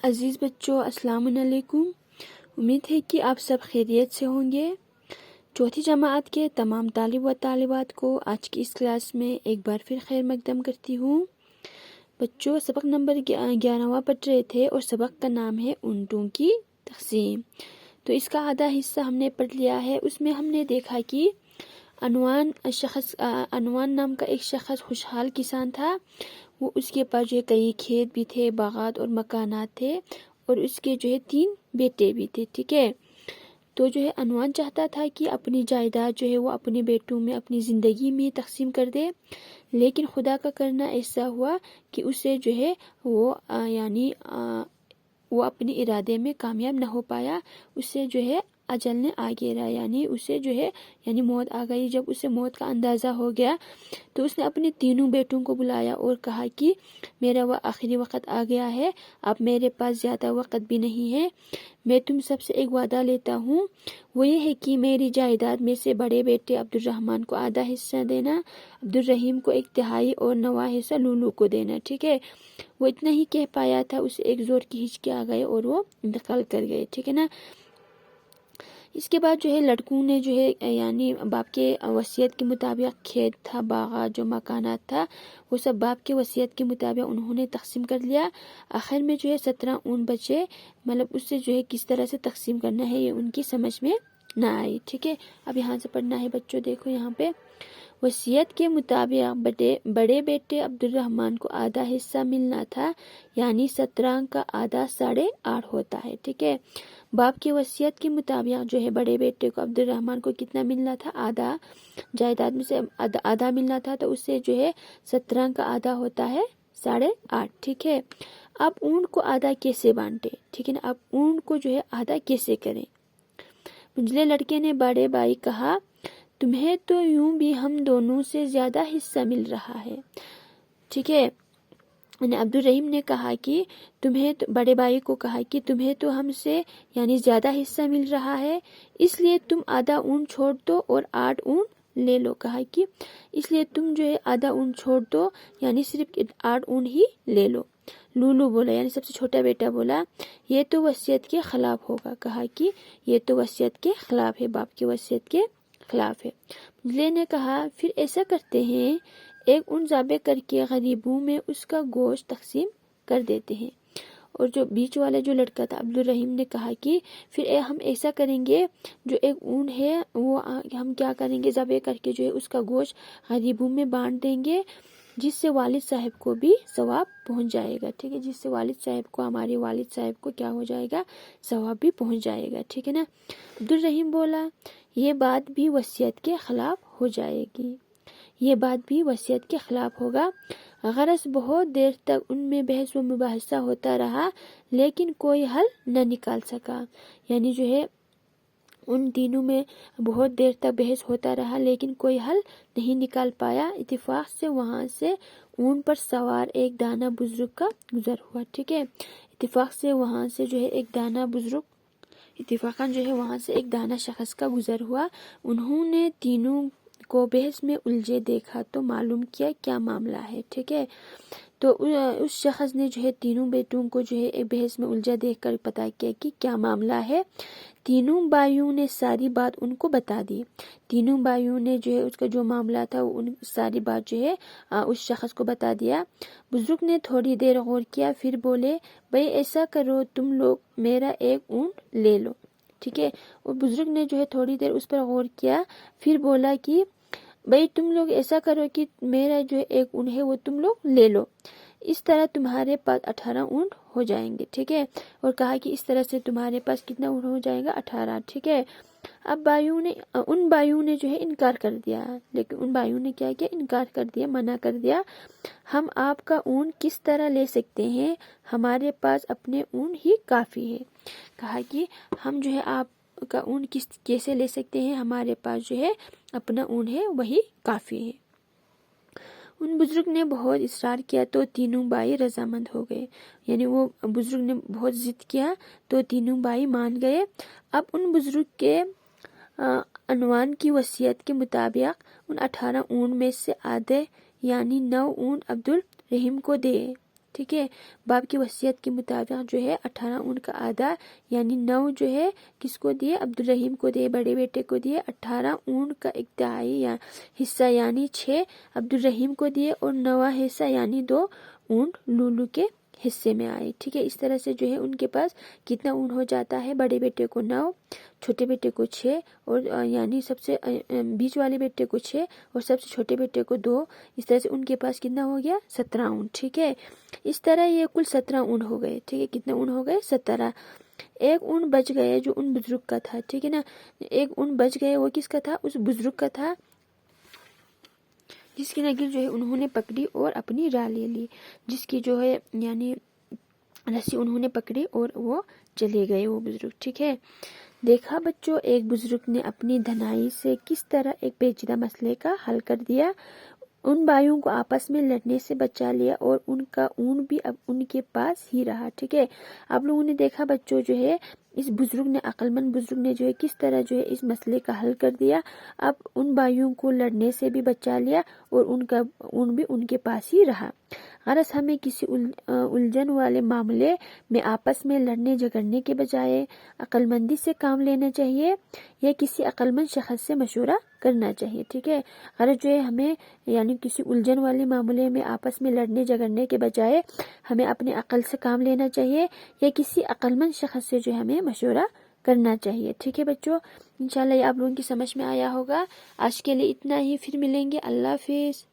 عزیز بچوں، السلام علیکم۔ امید ہے کہ آپ سب خیریت سے ہوں گے۔ چوتھی جماعت کے تمام طالب و طالبات کو آج کی اس کلاس میں ایک بار پھر خیر مقدم کرتی ہوں۔ بچوں، سبق نمبر 11واں پڑھ رہے تھے اور سبق کا نام ہے اونٹوں کی تقسیم۔ تو اس کا آدھا حصہ ہم نے پڑھ لیا ہے۔ اس میں ہم نے دیکھا کہ عنوان نام کا ایک شخص خوشحال کسان تھا۔ وہ اس کے پاس جو ہے کئی کھیت بھی تھے، باغات اور مکانات تھے، اور اس کے جو ہے 3 بیٹے بھی تھے، ٹھیک ہے۔ تو جو ہے عنوان چاہتا تھا کہ اپنی جائیداد جو ہے وہ اپنے بیٹوں میں اپنی زندگی میں تقسیم کر دے، لیکن خدا کا کرنا ایسا ہوا کہ اسے جو ہے وہ اپنے ارادے میں کامیاب نہ ہو پایا۔ اسے جو ہے اجل نے آ گھیرا، اسے جو ہے موت آ گئی۔ جب اسے موت کا اندازہ ہو گیا تو اس نے اپنے تینوں بیٹوں کو بلایا اور کہا کہ میرا وہ آخری وقت آ گیا ہے، اب میرے پاس زیادہ وقت بھی نہیں ہے۔ میں تم سب سے ایک وعدہ لیتا ہوں، وہ یہ ہے کہ میری جائیداد میں سے بڑے بیٹے عبدالرحمن کو آدھا حصہ دینا، عبدالرحیم کو 1/3 اور 9واں حصہ لولو کو دینا، ٹھیک ہے۔ وہ اتنا ہی کہہ پایا تھا، اسے ایک زور کی ہچکی آ گئے اور وہ انتقال کر گئے، ٹھیک ہے نا۔ اس کے بعد جو ہے لڑکوں نے جو ہے باپ کے وصیت کے مطابق کھیت تھا، باغات، جو مکانات تھا، وہ سب باپ کے وصیت کے مطابق انہوں نے تقسیم کر لیا۔ آخر میں جو ہے 17 اونٹ بچے، اس سے جو ہے کس طرح سے تقسیم کرنا ہے یہ ان کی سمجھ میں نہ آئی، ٹھیک ہے۔ اب یہاں سے پڑھنا ہے بچوں، دیکھو یہاں پہ وصیت کے مطابق بڑے بیٹے عبدالرحمن کو آدھا حصہ ملنا تھا، 17 کا آدھا 8.5 ہوتا ہے، ٹھیک ہے۔ باپ کی وصیت کے مطابق جو ہے بڑے بیٹے کو عبدالرحمن کو کتنا ملنا تھا؟ آدھا، جائیداد میں سے آدھا ملنا تھا، تو اس سے جو ہے 17 کا آدھا ہوتا ہے 8.5، ٹھیک ہے۔ اب اونٹ کو آدھا کیسے بانٹے، ٹھیک ہے نا۔ اب اونٹ کو جو ہے آدھا کیسے کریں؟ منجلے لڑکے نے بڑے بھائی کہا، تمہیں تو یوں بھی ہم دونوں سے زیادہ حصہ مل رہا ہے، ٹھیک ہے۔ عبدالرحیم نے کہا کہ بڑے بھائی کو کہا کہ تمہیں تو ہم سے زیادہ حصہ مل رہا ہے، اس لیے تم آدھا اونٹ چھوڑ دو اور 8 اونٹ لے لو۔ کہا کہ اس لیے تم جو ہے آدھا اونٹ چھوڑ دو، صرف 8 اونٹ ہی لے لو۔ لولو بولا، سب سے چھوٹا بیٹا بولا، یہ تو وصیت کے خلاف ہوگا۔ کہا کہ یہ تو وصیت کے خلاف ہے، باپ کی وصیت کے خلاف ہے۔ منجلے نے کہا، پھر ایسا کرتے ہیں، ایک اونٹ ذبح کر کے غریبوں میں اس کا گوشت تقسیم کر دیتے ہیں۔ اور جو بیچ والا جو لڑکا تھا عبدالرحیم نے کہا کہ پھر ہم ایسا کریں گے، جو ایک اونٹ ہے وہ ہم کیا کریں گے، ذبح کر کے جو ہے اس کا گوشت غریبوں میں بانٹ دیں گے، جس سے والد صاحب کو بھی ثواب پہنچ جائے گا، ٹھیک ہے۔ جس سے ہمارے والد صاحب کو کیا ہو جائے گا، ثواب بھی پہنچ جائے گا، ٹھیک ہے نا۔ عبدالرحیم بولا، یہ بات بھی وصیت کے خلاف ہو جائے گی، یہ بات بھی وصیت کے خلاف ہوگا۔ غرض بہت دیر تک ان میں بحث و مباحثہ ہوتا رہا، لیکن کوئی حل نہ نکال سکا۔ جو ہے ان تینوں میں بہت دیر تک بحث ہوتا رہا، لیکن کوئی حل نہیں نکال پایا۔ اتفاق سے وہاں سے اونٹ پر سوار ایک دانا بزرگ کا گزر ہوا، ٹھیک ہے۔ اتفاق سے وہاں سے جو ہے ایک دانا شخص کا گزر ہوا۔ انہوں نے تینوں کو بحث میں الجھے دیکھا تو معلوم کیا کیا معاملہ ہے، ٹھیک ہے۔ تو اس شخص نے جو ہے تینوں بیٹوں کو جو ہے بحث میں الجھا دیکھ کر پتا کیا کہ کیا معاملہ ہے۔ تینوں بھائیوں نے ساری بات ان کو بتا دی۔ تینوں بھائیوں نے جو ہے اس کا جو معاملہ تھا ساری بات جو ہے اس شخص کو بتا دیا۔ بزرگ نے تھوڑی دیر غور کیا، پھر بولے، بھئی ایسا کرو، تم لوگ میرا ایک اونٹ لے لو، ٹھیک ہے۔ اور بزرگ نے جو ہے تھوڑی دیر اس پر غور کیا، پھر بولا کہ بھئی تم لوگ ایسا کرو کہ میرا جو ایک اونٹ ہے وہ تم لوگ لے لو، اس طرح تمہارے پاس 18 اونٹ ہو جائیں گے، ٹھیک ہے۔ اور کہا کہ اس طرح سے تمہارے پاس کتنا اونٹ ہو جائے گا، 18، ٹھیک ہے۔ اب ان بھائیوں نے جو ہے انکار کر دیا، لیکن ان بھائیوں نے کیا کیا، انکار کر دیا، منع کر دیا۔ ہم آپ کا اونٹ کس طرح لے سکتے ہیں، ہمارے پاس اپنے اونٹ ہی کافی ہے۔ کہا کہ ہم جو ہے آپ کا اونٹ کیسے لے سکتے ہیں، ہمارے پاس جو ہے اپنا اونٹ ہے وہی کافی ہے۔ ان بزرگ نے بہت اصرار کیا تو تینوں بھائی رضامند ہو گئے، وہ بزرگ نے بہت ضد کیا تو تینوں بھائی مان گئے۔ اب ان بزرگ کے عنوان کی وصیت کے مطابق ان 18 اونٹ میں سے آدھے 9 اونٹ عبدالرحیم کو دے، ٹھیک ہے، باپ کی وصیت کے مطابق جو ہے 18 اونٹ کا آدھا یعنی 9 جو ہے کس کو دیے، عبدالرحیم کو دیے، بڑے بیٹے کو دیے۔ 18 اونٹ کا ایک تہائی حصہ یعنی 6 عبدالرحیم کو دیے، اور 9واں حصہ یعنی 2 اونٹ لولو کے حصے میں آئے۔ ٹھیک ہے، اس طرح سے جو ہے ان کے پاس کتنا اونٹ ہو جاتا ہے، بڑے بیٹے کو 9، چھوٹے بیٹے کو 6، اور یعنی سب سے بیچ والے بیٹے کو 6 اور سب سے چھوٹے بیٹے کو 2۔ اس طرح سے ان کے پاس کتنا ہو گیا، 17 اونٹ۔ ٹھیک ہے، اس طرح یہ کل 17 اونٹ ہو گئے۔ ٹھیک ہے، کتنے اونٹ ہو گئے، 17۔ ایک اونٹ بچ گئے جو ان بزرگ کا تھا، ٹھیک ہے نا، ایک اونٹ بچ گئے، وہ کس کا تھا، اس بزرگ کا تھا، جس کی نگل جو ہے انہوں نے پکڑی اور اپنی راہ لے لی، جس کی جو ہے یعنی رسی انہوں نے پکڑی اور وہ چلے گئے وہ بزرگ۔ ٹھیک ہے، دیکھا بچوں ایک بزرگ نے اپنی دھنائی سے کس طرح ایک پیچیدہ مسئلے کا حل کر دیا، ان بھائیوں کو آپس میں لڑنے سے بچا لیا اور ان کا اونٹ بھی اب ان کے پاس ہی رہا۔ ٹھیک ہے، آپ لوگوں نے دیکھا بچوں جو ہے اس بزرگ نے، عقل مند بزرگ نے جو ہے کس طرح جو ہے اس مسئلے کا حل کر دیا، اب ان بھائیوں کو لڑنے سے بھی بچا لیا اور ان کا اونٹ بھی ان کے پاس ہی رہا۔ غرض ہمیں کسی الجھن والے معاملے میں آپس میں لڑنے جھگڑنے کے بجائے عقل مندی سے کام لینا چاہیے یا کسی عقل مند شخص سے مشورہ کرنا چاہیے۔ ٹھیک ہے، غرض جو ہے ہمیں یعنی کسی الجھن والے معاملے میں آپس میں لڑنے جھگڑنے کے بجائے ہمیں اپنے عقل سے کام لینا چاہیے یا کسی عقل مند شخص سے جو ہے ہمیں مشورہ کرنا چاہیے۔ ٹھیک ہے بچوں، انشاءاللہ یہ آپ لوگوں کی سمجھ میں آیا ہوگا۔ آج کے لیے اتنا ہی، پھر ملیں گے، اللہ حافظ۔